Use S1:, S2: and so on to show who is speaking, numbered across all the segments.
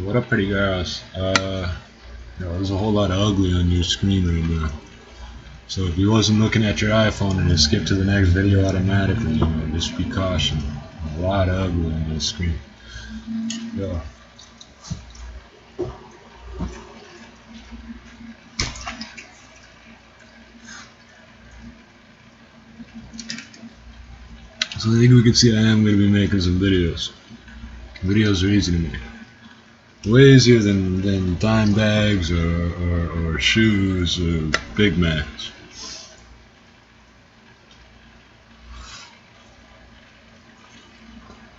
S1: What up, pretty girls? There's a whole lot of ugly on your screen right now. So if you wasn't looking at your iPhone and it skipped to the next video automatically, just be cautioned. A lot of ugly on your screen. Yeah. So I think we can see I am going to be making some videos. Videos are easy to make. Way easier than dime bags or shoes or Big Macs.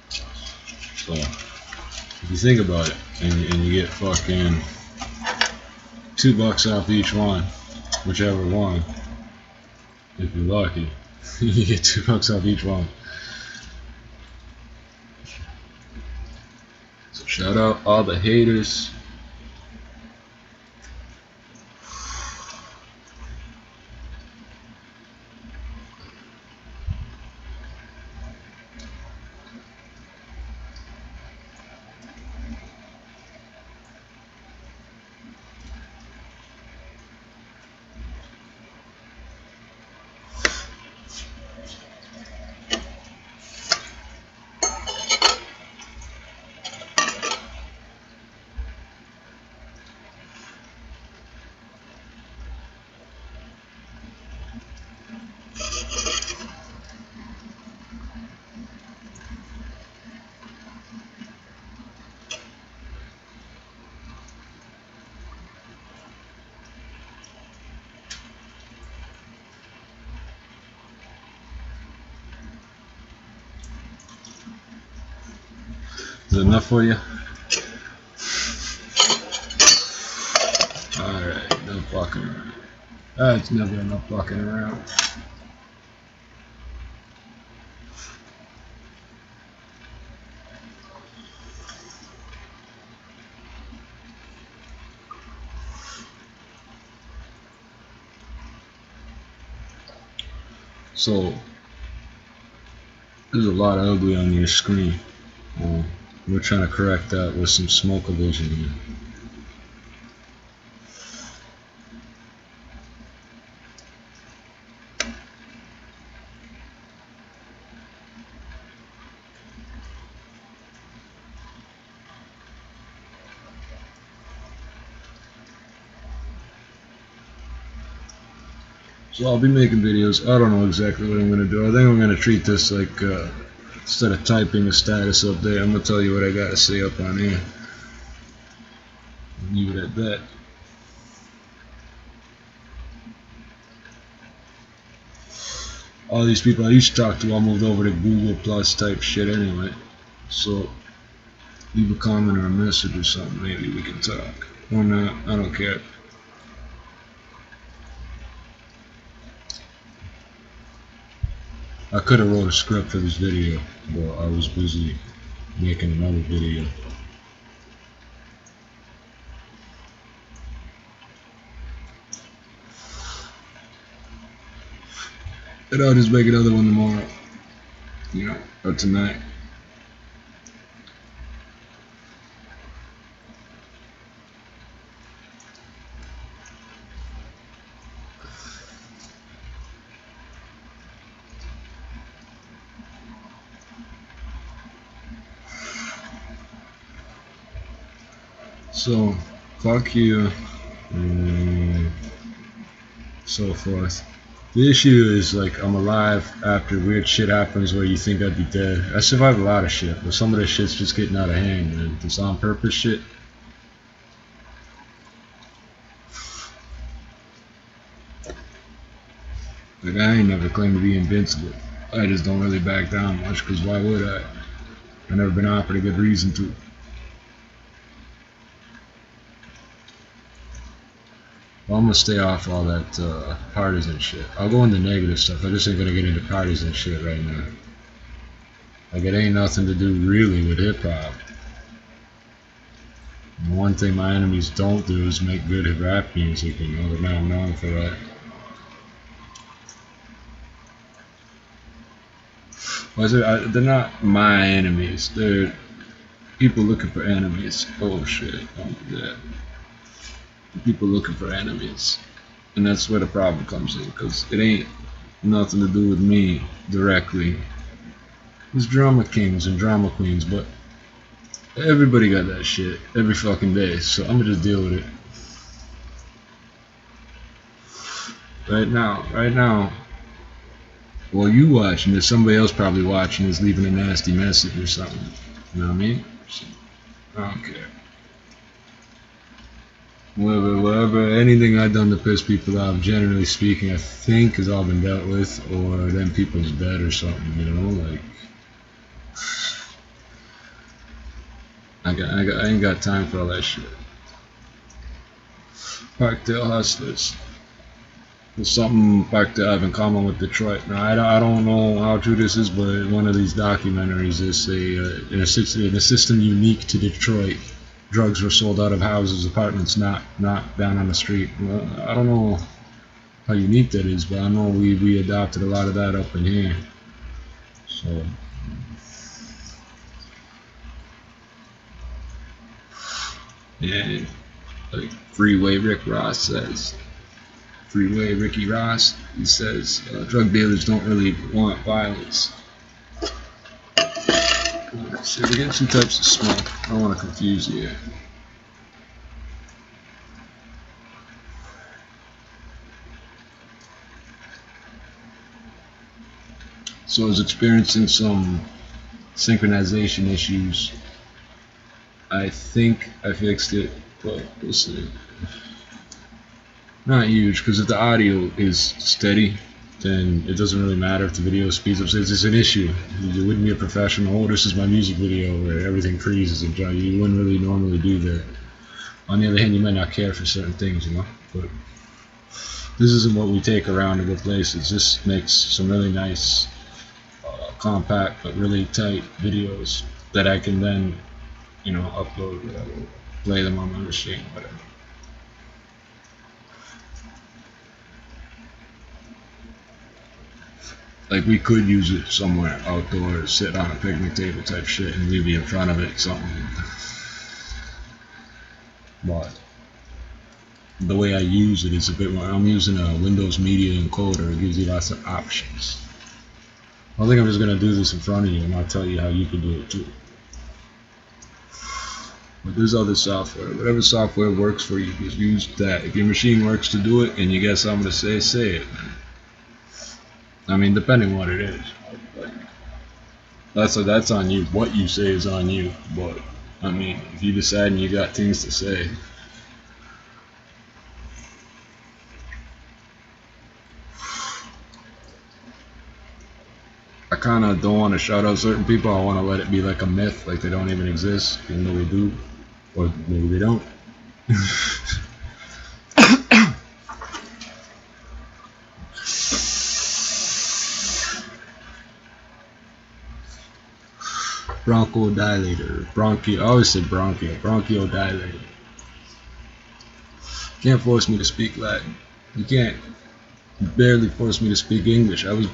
S1: So if you think about it and you get fucking $2 off each one, whichever one, if you're lucky, you get $2 off each one. So shout out all the haters. Is that enough for you? Alright, no fucking around. That's never enough fucking around. So there's a lot of ugly on your screen. We're trying to correct that with some smoke-o-vision here. So I'll be making videos. I don't know exactly what I'm going to do. I think I'm going to treat this like, instead of typing a status update, I'm going to tell you what I got to say up on here. Leave it at that. All these people I used to talk to all moved over to Google Plus type shit anyway. So leave a comment or a message or something, maybe we can talk. Or not, I don't care. I could have wrote a script for this video, but I was busy making another video. And I'll just make another one tomorrow, or tonight. So, fuck you, and so forth. The issue is, like, I'm alive after weird shit happens where you think I'd be dead. I survived a lot of shit, but some of this shit's just getting out of hand, man. This on purpose shit. Like, I ain't never claimed to be invincible. I just don't really back down much, because why would I? I've never been offered a good reason to. Well, I'm gonna stay off all that partisan shit. I'll go into negative stuff. I just ain't gonna get into partisan shit right now. Like, it ain't nothing to do really with hip hop. One thing my enemies don't do is make good rap music. They're not known for that. They're not my enemies. They're People looking for enemies. Oh shit, don't do that. People looking for enemies. And that's where the problem comes in, because it ain't nothing to do with me directly. There's drama kings and drama queens, but everybody got that shit every fucking day, so I'm gonna just deal with it. Right now, while you watching, there's somebody else probably watching is leaving a nasty message or something. You know what I mean? I don't care. Whatever, anything I've done to piss people off, generally speaking, I think has all been dealt with, or then people's dead or something, you know, like, I ain't got time for all that shit. Parkdale Hustlers. There's something Parkdale have in common with Detroit. Now, I don't know how true this is, but in one of these documentaries, they say in a system unique to Detroit, drugs were sold out of houses, apartments, not down on the street. Well, I don't know how unique that is, but I know we adopted a lot of that up in here. So, yeah, like Freeway Rick Ross says. Freeway Ricky Ross, he says drug dealers don't really want violence. So we get two types of smoke. I don't want to confuse you here. So I was experiencing some synchronization issues. I think I fixed it, but we'll see. Not huge, because if the audio is steady, then it doesn't really matter if the video speeds up. So it's an issue. You wouldn't be a professional. Oh, this is my music video where everything freezes and you wouldn't really normally do that. On the other hand, you might not care for certain things, you know. But this isn't what we take around to go places. This makes some really nice, compact but really tight videos that I can then, you know, upload, play them on my machine, whatever. Like, we could use it somewhere outdoors, sit on a picnic table type shit, and we'd be in front of it, something. But the way I use it is a bit more. I'm using a Windows Media Encoder. It gives you lots of options. I think I'm just gonna do this in front of you, and I'll tell you how you can do it too. But there's other software. Whatever software works for you, just use that. If your machine works to do it, and you got something to say it. I mean, depending what it is. That's on you. What you say is on you. But I mean, if you decide and you got things to say. I kind of don't want to shout out certain people. I want to let it be like a myth, like they don't even exist, even though they do, or maybe they don't. Bronchodilator, I always say bronchiodilator. Can't force me to speak Latin. You can't barely force me to speak English. I was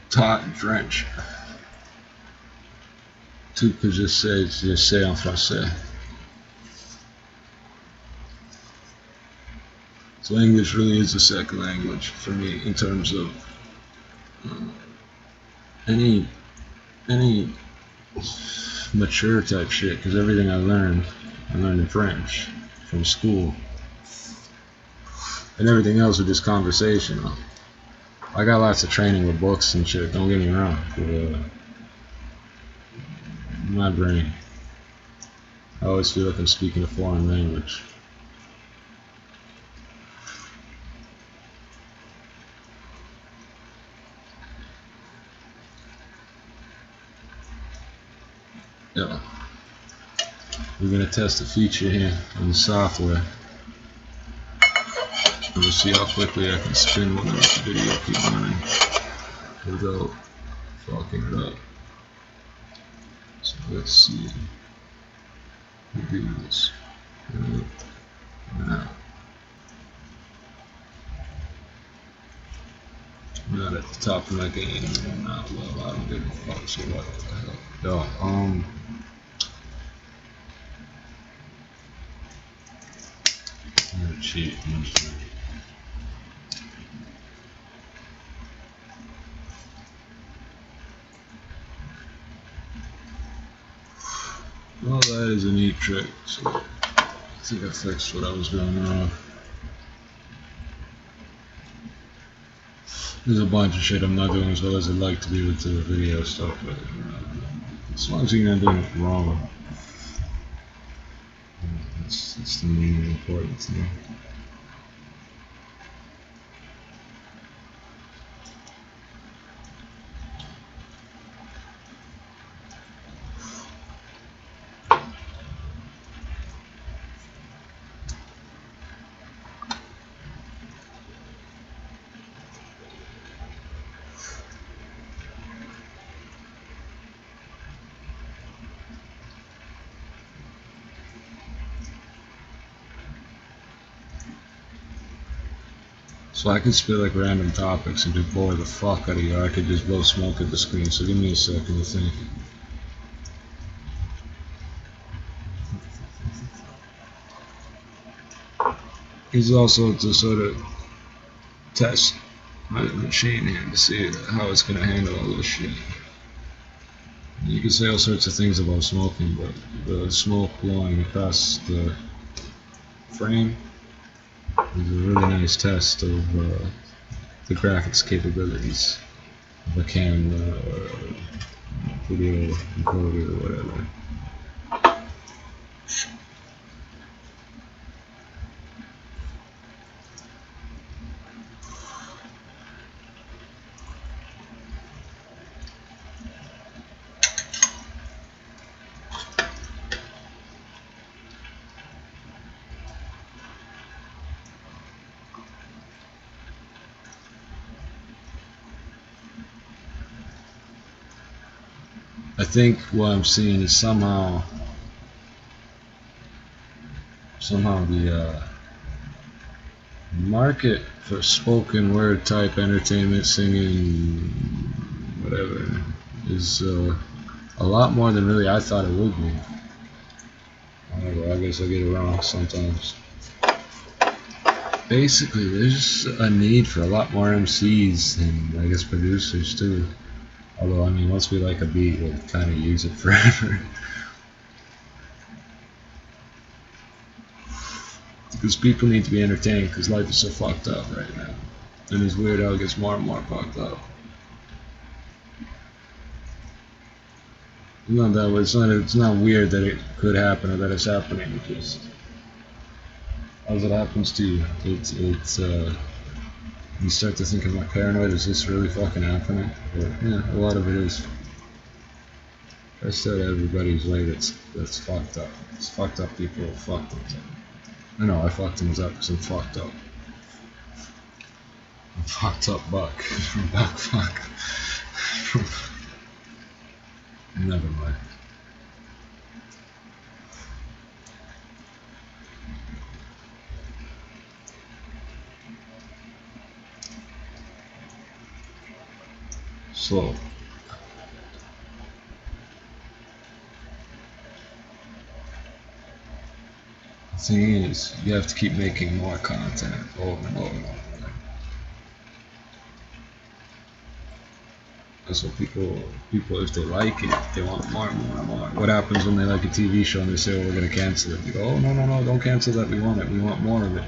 S1: taught in French. Tout que je sais en français. So English really is a second language for me in terms of any mature type shit, because everything I learned in French from school, and everything else was just conversational. I got lots of training with books and shit, don't get me wrong, but my brain, I always feel like I'm speaking a foreign language. Yeah. We're gonna test a feature here on the software. And we'll see how quickly I can spin one of this video keep running without fucking it up. So let's see. We do this. Now. I'm not at the top of my game. I'm not well. I don't give a fuck. So what the hell? Yo, cheat. Well, that is a neat trick. So I think I fixed what I was doing wrong. There's a bunch of shit I'm not doing as well as I'd like to be with the video stuff, but as long as you're not doing it wrong, that's the main important thing. So I can spit like random topics and just bore the fuck out of you, or I could just blow smoke at the screen, so give me a second to think. It's also to sort of test my machine here to see how it's going to handle all this shit. You can say all sorts of things about smoking, but the smoke blowing across the frame is a really nice test of the graphics capabilities of a camera or a video encoder or whatever. I think what I'm seeing is somehow the market for spoken word type entertainment, singing, whatever, is a lot more than really I thought it would be. Whatever, I guess I get it wrong sometimes. Basically, there's a need for a lot more MCs and I guess producers too. Although, I mean, once we like a beat, we'll kind of use it forever. Because people need to be entertained because life is so fucked up right now. And it's weird how it gets more and more fucked up. Not that way. It's not weird that it could happen or that it's happening. It's just as it happens to you. You start to think, am I paranoid? Is this really fucking happening? But yeah, a lot of it is. I said everybody's way that's fucked up. It's fucked up people who fucked things up. I know I fucked things up because I'm fucked up. I'm fucked up buck from buck fuck. Never mind. Slow. The thing is, you have to keep making more content over and over and over. That's what people, if they like it, they want more and more and more. What happens when they like a TV show and they say, oh, we're going to cancel it? You go, oh, no, don't cancel that, we want it, we want more of it.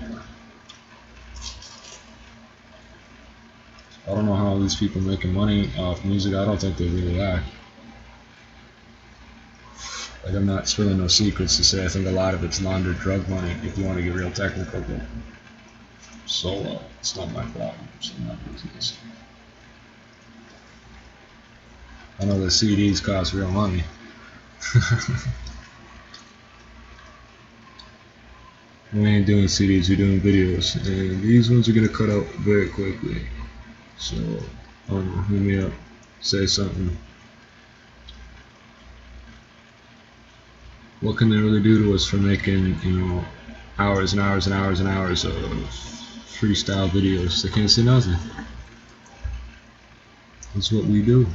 S1: I don't know how these people making money off music, I don't think they really are. Like, I'm not spilling no secrets to say I think a lot of it's laundered drug money, if you want to get real technical, but so it's not my problem, it's not business. I know the CDs cost real money. We ain't doing CDs, we're doing videos, and these ones are gonna cut out very quickly. So, hit me up, say something. What can they really do to us for making, hours and hours and hours and hours of freestyle videos? They can't say nothing. That's what we do.